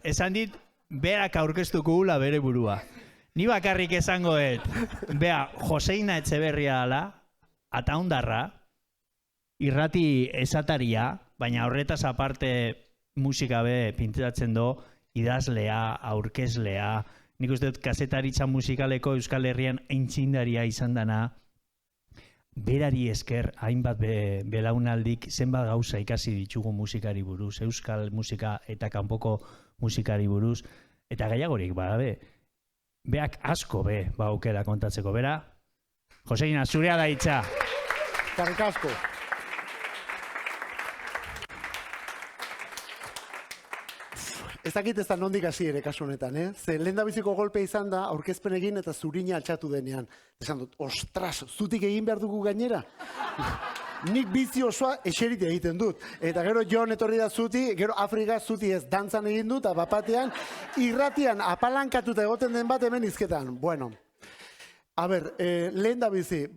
esan dit, berak aurkeztuko gula bere burua. Ni bakarrik esango bea, Joseina Etxeberria dela, ataundarra, irrati esataria, baina horretaz aparte musika be pintzatzen do, idazlea, aurkezlea, nik uste dut kazetaritza musikaleko Euskal Herrian aintzindaria izan dana, berari esker, hainbat belaunaldik zenbat gauza ikasi ditugu musikari buruz, euskal musika eta kanpoko musikari buruz, eta gehiagorik badabe, beak asko aukera kontatzeko, bera? Joseina, zurea da hitza. Eskerrik asko. Ez dakit ez da nondik hasi ere kasu honetan, Ze lehendabiziko golpe izan da, aurkezpen egin eta zurina altxatu denean. Esan dut, ostras, zutik egin behar dugu gainera? Nik bizi osoa eserit egiten dut. Eta gero Jon etorri da zuti, gero Afrika zuti ez dantzan egin dut, eta bapatean irratian apalankatuta egoten den bat hemen izketan. Bueno, a ber, lehendabizi,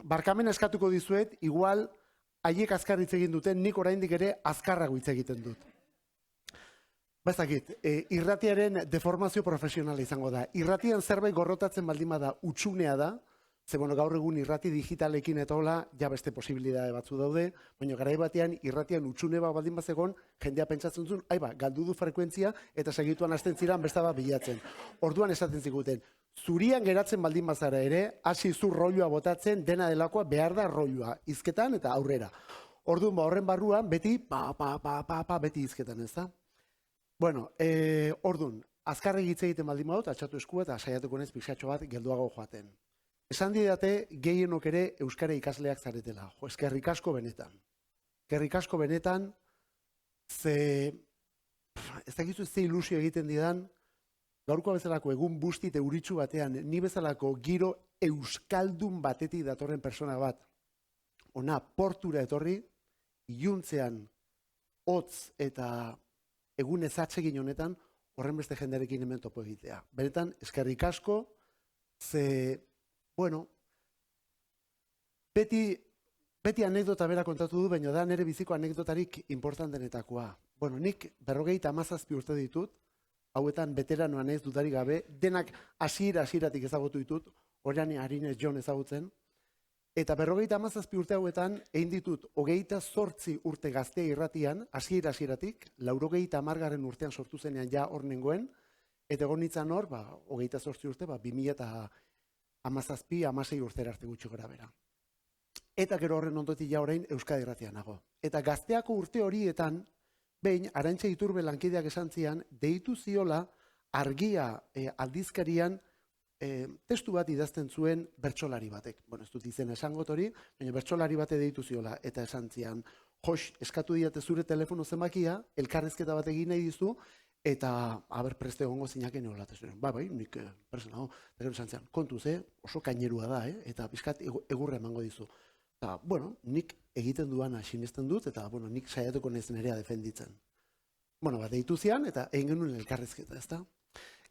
barkamena eskatuko dizuet, igual haiek azkar hitz egin duten, nik oraindik ere azkarrago hitz egiten dut. Bazakit, irratiaren deformazio profesionala izango da. Irratian zerbait gorrotatzen baldin bada utxunea da, ze gaur egun irrati digitalekin eta hola, ja beste posibilitate batzu daude, baina garai batean irratian utxune bat baldin bazegon, jendea pentsatzen zuen, galdu du frekuentzia eta segituan hasten ziren beste bat bilatzen. Orduan esaten ziguten, zurian geratzen baldin bazara ere, hasi zu rolloa botatzen, dena delakoa behar da rolloa, hizketan eta aurrera. Orduan horren barruan, beti, beti hizketan, ez da? Bueno, orduan, azkarrik hitz egiten baldin badut, atxatu esku eta saiatuko naiz pixatxo bat gelduago joaten. Esan didate gehienok ere euskara ikasleak zaretela. Jo, eskerrik asko benetan. Eskerrik asko benetan, ez dakizu ze ilusio egiten didan, gaurko bezalako egun bustit euritsu batean, ni bezalako giro euskaldun batetik datorren persona bat, ona portura etorri, iluntzean, hotz eta egun ezatsegin honetan, horren beste jendearekin hemen topo egitea. Benetan, eskerrik asko, ze, bueno, beti anekdota bera kontatu du, baina da nire biziko anekdotarik importantenetakoa. Bueno, nik 57 urte ditut, hauetan veteranoan ez dudarik gabe, denak hasieratik ezagutu ditut, orain harinez Jon ezagutzen, eta 57 urte hauetan, egin ditut 28 urte gaztea irratian, hasieratik, 90 urtean sortu zenean ja hor nengoen, eta egon nintzen hor, 28 urte, 2017-16 urtera arte gutxi gora bera. Eta gero horren ondotik ja orain Euskadi Irratian nago. Eta gazteako urte horietan, behin, Arantxa Iturbe lankideak esan zian, deitu ziola Argia aldizkarian testu bat idazten zuen bertsolari batek. Bueno, ez dut izena esango hori, baina bertsolari bate deitu ziola, eta esan zian, jos, eskatu diate zure telefono zenbakia, elkarrezketa bat egin nahi dizu, eta aber preste egongo zinaken holatez. Bai, nik preste nago, eta gero esan zian, kontuz, oso kainerua da, eta pixkat egurra emango dizu. Eta, bueno, nik egiten duana sinesten dut, eta, bueno, nik saiatuko naiz nerea defenditzen. Bueno, deitu zian, eta egin genuen elkarrezketa, ezta?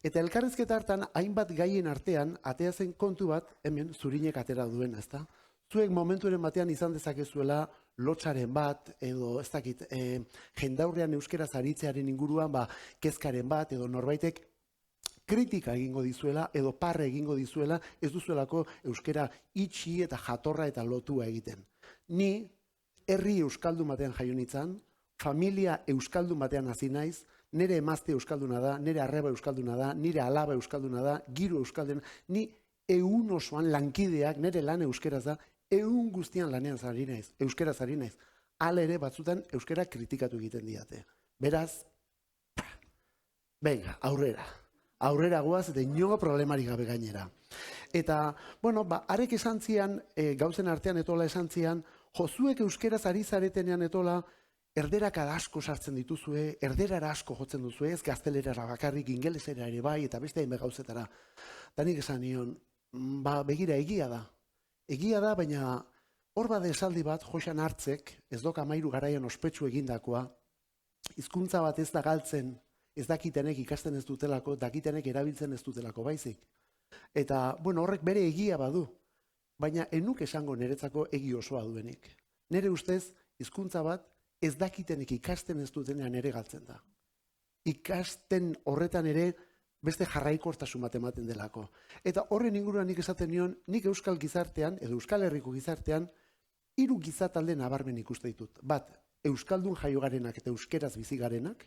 Eta elkarrezketa hartan, hainbat gaien artean, atea zen kontu bat, hemen, zurinek atera duena, ezta? Zuek momenturen batean izan dezakezuela lotsaren bat, edo ez dakit, jendaurrean euskeraz aritzearen inguruan, kezkaren bat, edo norbaitek kritika egingo dizuela, edo parre egingo dizuela, ez duzuelako euskera itxi eta jatorra eta lotua egiten. Ni, herri euskaldun batean jaio nintzen, familia euskaldun batean hasi naiz, nire emazte euskalduna da, nire arreba euskalduna da, nire alaba euskalduna da, giro euskalduna, ni ehun osoan lankideak, nire lan euskeraz da, ehun guztian lanean zari naiz, euskeraz zari naiz. Hala ere batzutan euskera kritikatu egiten diate. Beraz, venga, aurrera. Aurrera goaz eta inongo problemari gabe gainera. Eta, bueno, arek esan zian, gauzen artean etola esan zian, jozuek euskeraz ari zaretenean etola, erderak asko sartzen dituzue, erderara asko jotzen duzue, ez gaztelerara bakarrik, ingelesera ere bai, eta beste hainbe gauzetara. Eta nik esan nion, begira, egia da. Egia da, baina hor bade esaldi bat, Joxan Hartzek, ez doka 13 garaian ospetsu egindakoa, hizkuntza bat ez da galtzen, ez dakitenek ikasten ez dutelako, dakitenek erabiltzen ez dutelako baizik. Eta, bueno, horrek bere egia badu, baina enuk esango niretzako egi osoa duenik. Nire ustez, hizkuntza bat ez dakitenek ikasten ez dutenean ere galtzen da. ikasten horretan ere beste jarraikortasun bat ematen delako. Eta horren inguruan nik esaten nion, nik euskal gizartean, edo Euskal Herriko gizartean, 3 gizatalde nabarmen ikuste ditut. Bat, euskaldun jaio garenak eta euskeraz bizi garenak,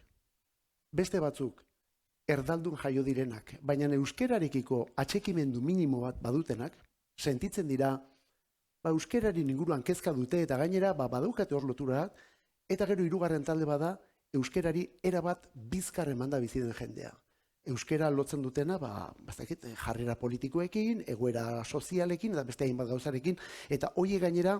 beste batzuk, erdaldun jaio direnak, baina euskerarekiko atxekimendu minimo bat badutenak, sentitzen dira, euskeraren inguruan kezka dute eta gainera badaukate hor lotura, eta gero 3. talde bada, euskerari erabat bizkar emanda bizi den jendea. Euskera lotzen dutena, jarrera politikoekin, egoera sozialekin, eta beste hainbat gauzarekin, eta hori gainera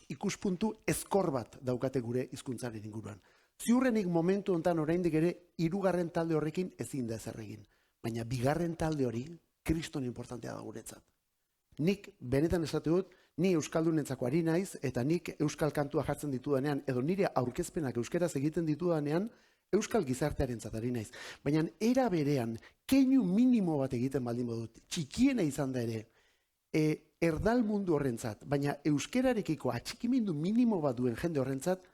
ikuspuntu ezkor bat daukate gure hizkuntzaren inguruan. Ziurrenik momentu hontan oraindik ere 3. talde horrekin ezin da ezer egin. Baina 2. talde hori kriston importantea da guretzat. Nik benetan esate dut, ni euskaldunentzako ari naiz, eta nik euskal kantua jartzen ditudanean, edo nire aurkezpenak euskeraz egiten ditudanean, euskal gizartearentzat ari naiz. Baina era berean, keinu minimo bat egiten baldin badut, txikiena izan da ere, erdal mundu horrentzat, baina euskerarekiko atxikimendu minimo bat duen jende horrentzat,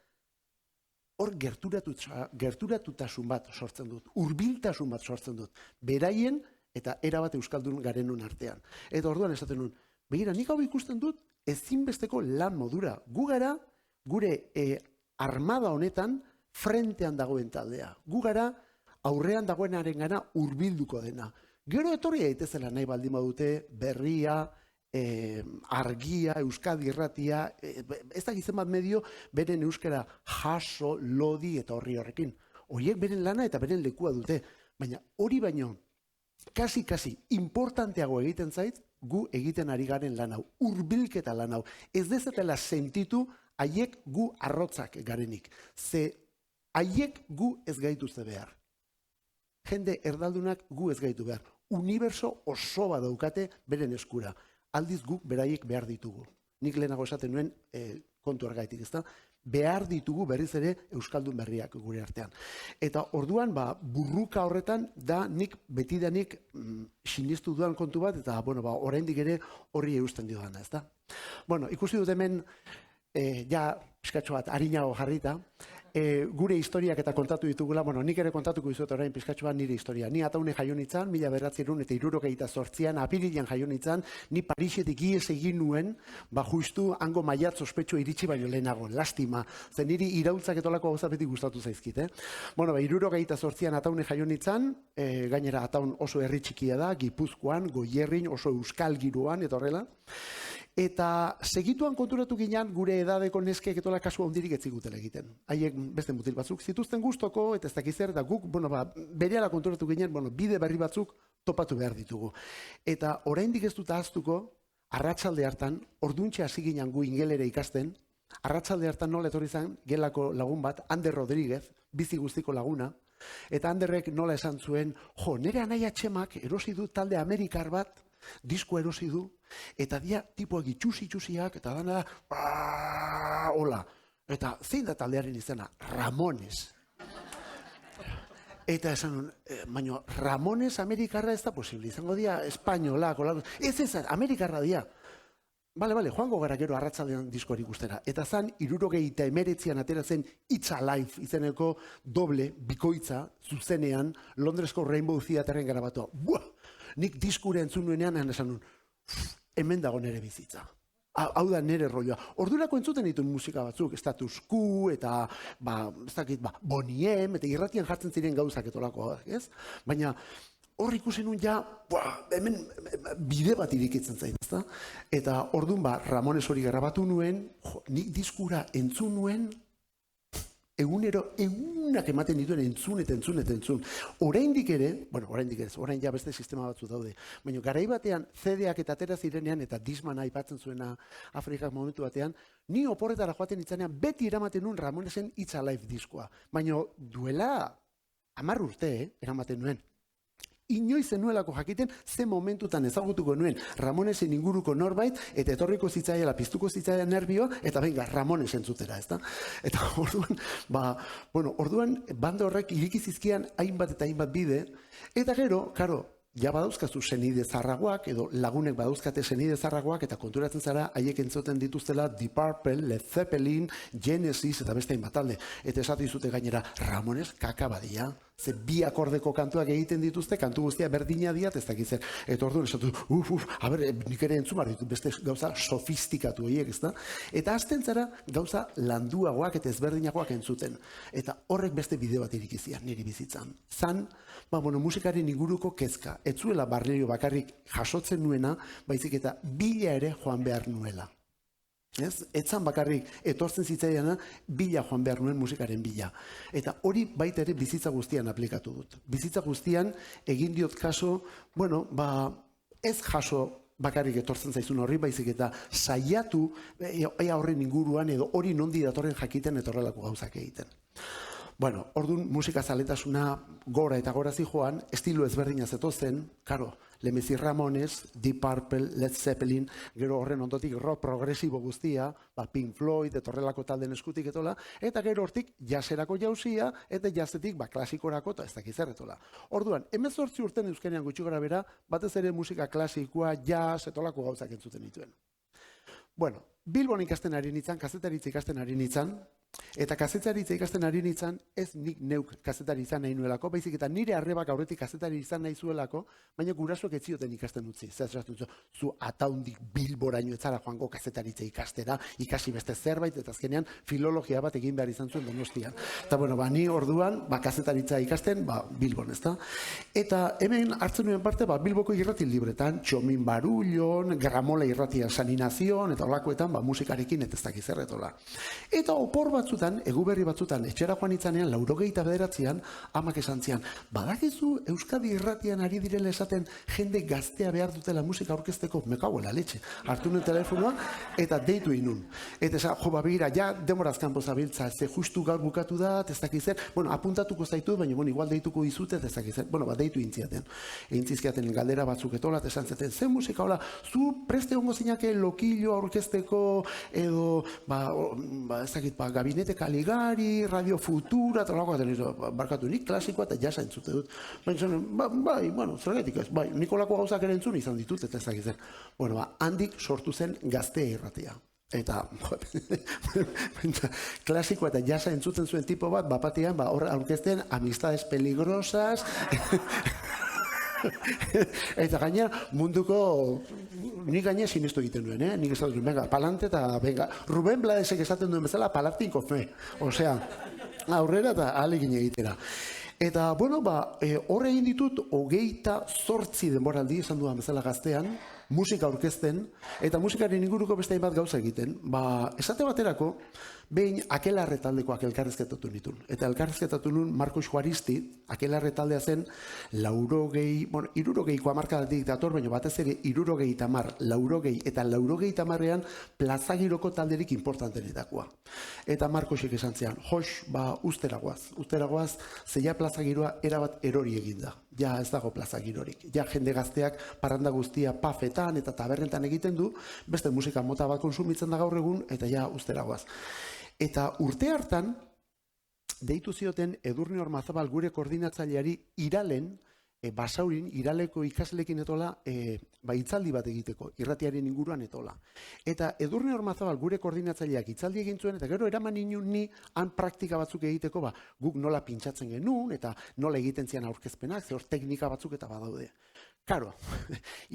hor gerturatutasun bat sortzen dut, hurbiltasun bat sortzen dut, beraien eta erabat euskaldun garenun artean. Eta orduan esaten nuen, begira, nik hau ikusten dut, ezinbesteko lan modura. Gu gara, gure armada honetan, frentean dagoen taldea. Gu gara, aurrean dagoenaren gana hurbilduko dena. Gero etorri daitezela nahi baldin badute, berria, argia, Euskadi irratia, ez da gizem bat medio, beren euskara jaso, lodi eta horrekin. Horiek beren lana eta beren lekua dute. Baina hori baino, kasi importanteago egiten zait, gu egiten ari garen lan hau, hurbilketa lan hau. Ez dezatela sentitu haiek gu arrotzak garenik. Ze haiek gu ez gaituzte behar. Jende erdaldunak gu ez gaitu behar. Uniberso oso bat daukate beren eskura. Aldiz guk beraiek behar ditugu. Nik lehenago esaten nuen kontu argaitik, ezta? Behar ditugu berriz ere euskaldun berriak gure artean. Eta orduan, burruka horretan da nik betidanik sinistu dudan kontu bat, eta oraindik ere horri eusten diodana, ezta? Ikusi dut hemen, pizkatxo bat harinago jarrita, gure historiak eta kontatu ditugula, nik ere kontatuko dizut orain pizkatxo bat nire historia. Ni Ataune jaio nintzen, 1978an, apirilean jaio nintzen, ni Parisetik ihes egin nuen, justu hango maiatz ospetsu iritsi baino lehenago, lastima. Ze niri iraultzak etolako gauza beti gustatu zaizkit, 1978an Ataune jaio nintzen, gainera Ataun oso herri txikia da, Gipuzkoan, Goierrin, oso euskal giroan, eta horrela. Eta segituan konturatu ginean gure edadeko neskek etola kasu handirik ez zigutela egiten. Haiek beste mutil batzuk zituzten gustoko eta ez dakiz zer, eta guk, berehala konturatu ginean, bide berri batzuk topatu behar ditugu. Eta oraindik ez dut ahaztuko, arratsalde hartan, orduntxe hasi ginen gu ingelera ikasten, arratsalde hartan nola etorri zen gelako lagun bat, Ander Rodríguez, bizi guztiko laguna, eta Anderrek nola esan zuen, nire anaia Txemak erosi du talde amerikar bat, disko erosi du, eta dia tipoak itxusiak, eta dana hola. Eta zein da taldearen izena? Ramones. Eta esan, baina Ramones amerikarra ez da posible, izango dia espainolak, ez, amerikarra dia. Bale, joango gara gero arratsaldean diskoari ikustera. Eta zan, 1979an atera zen It's Alive izeneko doble, bikoitza, zuzenean, Londresko Rainbow Theateren garabatua. Nik diskure entzun nuenean, esan nuen, hemen dago nere bizitza. Hau da nere rolloa. Ordurako entzuten dituen musika batzuk, Status Quo, eta, Bonnie M, eta irratian jartzen ziren gauzak etolako, ez? Baina, hor ikusi nuen hemen bide bat irikitzen zain, ezta? Eta orduan, Ramones hori grabatu nuen, nik diskura entzun nuen, egunak ematen dituen entzun. Oraindik ere, orain ja beste sistema batzu daude, baina garai batean CD-ak eta atera zirenean, eta Disman aipatzen zuena Afrikak momentu batean, ni oporretara joaten itzanean, beti eramaten nuen Ramonesen It's Alive diskoa. Baina duela 10 urte, eramaten nuen. Inoiz zenuelako jakiten ze momentutan ezagutuko nuen Ramonesen inguruko norbait, eta etorriko zitzaiela, piztuko zitzaia nerbioa, eta benga, Ramones entzutera, ezta? Eta orduan, banda horrek iriki zizkian hainbat eta hainbat bide, eta gero, ja badauzkazu senide zarragoak, edo lagunek badauzkate senide zarragoak, eta konturatzen zara, haiek entzuten dituztela Deep Purple, Led Zeppelin, Genesis, eta beste hainbat talde. Eta esatu dizute gainera, Ramones kaka badia. Ze bi akordeko kantuak egiten dituzte, kantu guztia berdina diat, ez dakit zer. Eta orduan esatu, nik ere entzumar ditut beste gauza sofistikatu horiek, ez da? Eta hasten zara gauza landuagoak eta ezberdinagoak entzuten. Eta horrek beste bideo bat irikizian niri bizitzan. Zan, musikaren inguruko kezka. Ez zuela barrerio bakarrik jasotzen nuena, baizik eta bila ere joan behar nuela. Etzan bakarrik etortzen zitzaiana bila joan behar nuen musikaren bila. Eta hori baita ere bizitza guztian aplikatu dut. Bizitza guztian egin diot kaso, ez jaso bakarrik etortzen zaizun horri, baizik eta saiatu ea horren inguruan edo hori nondi datorren jakiten etorrelako gauzak egiten. Orduan musika zaletasuna gora eta gora zijoan, estilo ezberdina zetozen, karo, Lemezi Ramones, Deep Purple, Led Zeppelin, gero horren ondotik rock progresibo guztia, Pink Floyd, etorrelako talden eskutik etola, eta gero hortik jazzerako jauzia, eta jazzetik klasikorako eta ez dakizerretola. Orduan, 18 urten euskenean gutxi gora bera, batez ere musika klasikoa, jazz, etolako gauzak entzuten dituen. Bilbon ikasten ari nintzen, kazetaritza ikasten ari nintzen, eta kazetaritza ikasten ari nintzen, ez nik neuk kazetari izan nahi nuelako, baizik eta nire arrebak aurretik kazetari izan nahi zuelako, baina gurasoek ez zioten ikasten utzi. Zu ataundik Bilboraino ez zara joango kazetaritza ikastera, ikasi beste zerbait, eta azkenean filologia bat egin behar izan zuen Donostian. Eta ni orduan, kazetaritza ikasten, Bilbon, ez da? Eta hemen hartzen nuen parte, Bilboko irrati libretan, Txomin Barullon, Gramola irratia Saninazion, eta olakoetan, musikarekin eta ez dakizerretola. Eta opor batzutan, eguberri batzutan, etxera joan itzanean, 89an, amak esan zian, badakizu Euskadi irratian ari direla esaten jende gaztea behar dutela musika aurkezteko, mekauela letxe. Hartu nuen telefonoa eta deitu inun. Eta esan, begira, ja demoraz kanpo zabiltza, ze justu gaur bukatu da, ez dakizer, apuntatuko zaitu, baina igual deituko dizute, ez dakizer, deitu intziaten. Eintzizkiaten galdera batzuk etola, esan zaten, ze musika, hola, zu preste hongo zinake lokillo aurkezteko edo, ez dakit, Gabinete Caligari, Radio Futura, eta lako, barkatu nik klasikoa eta jasa entzute dut. Zergatik ez, nikolako gauzak ere entzun izan ditut, eta ez dakit zer. Handik sortu zen Gaztea irratia. Eta, klasikoa eta jasa entzuten zuen tipo bat, bapatean, hor aurkezten amistades peligrosas, eta gaina munduko nik gaina sinistu egiten duen, nik esaten duen, venga, palante eta venga, Ruben Bladesek esaten duen bezala, palatinko fe, osea, aurrera eta ahalegin egitera. Eta, horre egin ditut, 28 denboraldi, esan duan bezala Gaztean, musika aurkezten, eta musikaren inguruko beste hainbat gauza egiten. Esate baterako, behin Akelarre taldekoak elkarrezketatu nituen. Eta elkarrezketatu nuen Marko Juaristi, Akelarre taldea zen, 60ko hamarkadatik dator, baina batez ere 60, 60 eta 80ean plazagiroko talderik importantenetakoa. Eta Markosek esan zian, usteragoaz, zeia plazagiroa erabat erori eginda. Ja ez dago plazagirorik. Ja jende gazteak parranda guztia pafetan eta tabernetan egiten du, beste musika mota bat konsumitzen da gaur egun, eta ja usteragoaz. Eta urte hartan, deitu zioten Edurne Ormazabal gure koordinatzaileari Iralen, Basaurin, Iraleko ikaslekin etola, hitzaldi bat egiteko, irratiaren inguruan etola. Eta Edurne Ormazabal gure koordinatzaileak hitzaldi egin zuen, eta gero eraman inun ni han praktika batzuk egiteko, guk nola pintxatzen genuen, eta nola egiten zian aurkezpenak, ze hor teknika batzuk eta badaude. Karo,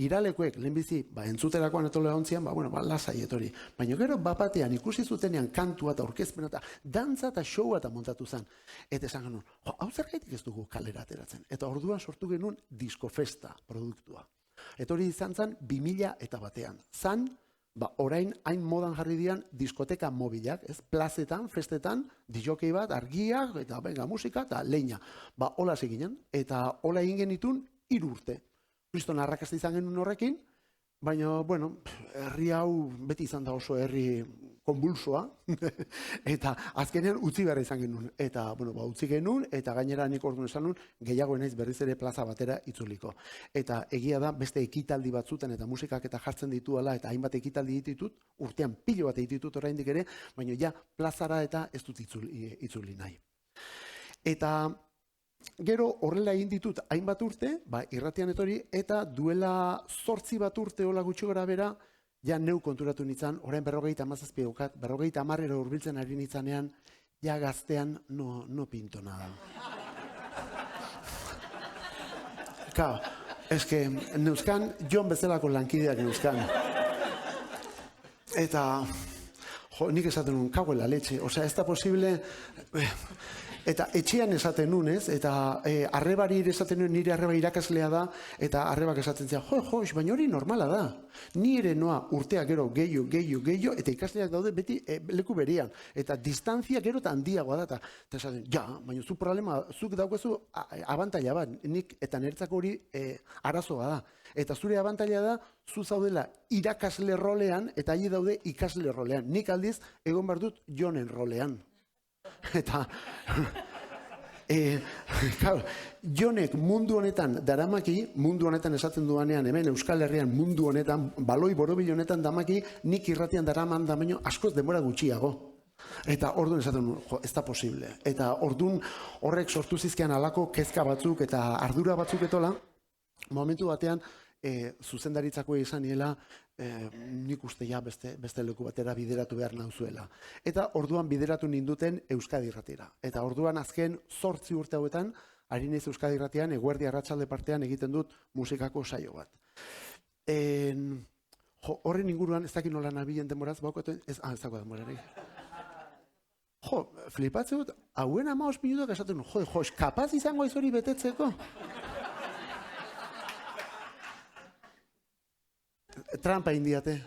Iralekoek lehenbizi, entzuterakoan etola ontzian, lasai etori. Baina gero bapatean ikusi zutenean kantua eta aurkezpena eta dantza eta showa eta montatu zen. Eta esan genuen, hau zergaitik ez dugu kalera ateratzen. Eta orduan sortu genuen diskofesta produktua. Eta hori izan zen 2001an. Zan, orain hain modan jarri dian diskoteka mobilak, plazetan, festetan, dijokei bat, argiak, eta musika, eta leina. Hola seginen, eta hola egin genitun 3 urte. Kriston arrakasta izan genuen horrekin, baina, herri hau beti izan da oso herri konbulsoa, eta azkenean utzi behar izan genuen. Eta, utzi genuen, eta gainera nik orduan esan nuen, gehiago naiz berriz ere plaza batera itzuliko. Eta egia da, beste ekitaldi batzutan eta musikak eta jartzen dituela, eta hainbat ekitaldi ditut, urtean pilo bat ditut oraindik ere, baina ja plazara eta ez dut itzuli nahi. Eta gero horrela egin ditut hainbat urte, irratian etori, eta duela 8 bat urte hola gutxi gora bera, ja neu konturatu nintzen, orain 57 daukat, 50 hurbiltzen ari nintzanean, ja Gaztean no pinto nada. Kao, eske, neuzkan, Jon bezalako lankideak neuzkan. Eta, jo, nik esaten nuen, kago la leche, osea, ez da posible... Eta etxean esaten nun, ez? Eta arrebari esaten nuen, nire arreba irakaslea da, eta arrebak esaten zea, baina hori normala da. Ni ere noa urtea gero gehiago, eta ikasleak daude beti leku berean. Eta distantzia gero eta handiagoa da. Eta esaten, baina zu problema, zuk daukazu abantaila bat, nik eta niretzako hori arazoa da. Eta zure abantaila da, zu zaudela irakasle rolean, eta hagi daude ikasle rolean. Nik aldiz, egon behar dut Jonen rolean. Eta, Jonek mundu honetan daramaki, mundu honetan esaten duanean, hemen Euskal Herrian mundu honetan, baloi borobil honetan damaki, nik irratian daraman damaino askoz denbora gutxiago. Eta orduan esaten nuen, ez da posible. Eta orduan horrek sortu zizkian alako kezka batzuk eta ardura batzuk etola, momentu batean, zuzendaritzako izan niela, nik uste ja beste leku batera bideratu behar nauzuela. Eta orduan bideratu ninduten Euskadi Irratira. Eta orduan azken 8 urte hauetan, ari naiz Euskadi Irratian, eguerdi arratsalde partean egiten dut musikako saio bat. Horren inguruan, ez dakit nola nabilen denboraz, ez dago denborarik. Flipatzen dut, hauen 15 minutok esaten dut, kapaz izango ez hori betetzeko? Trampa indiate.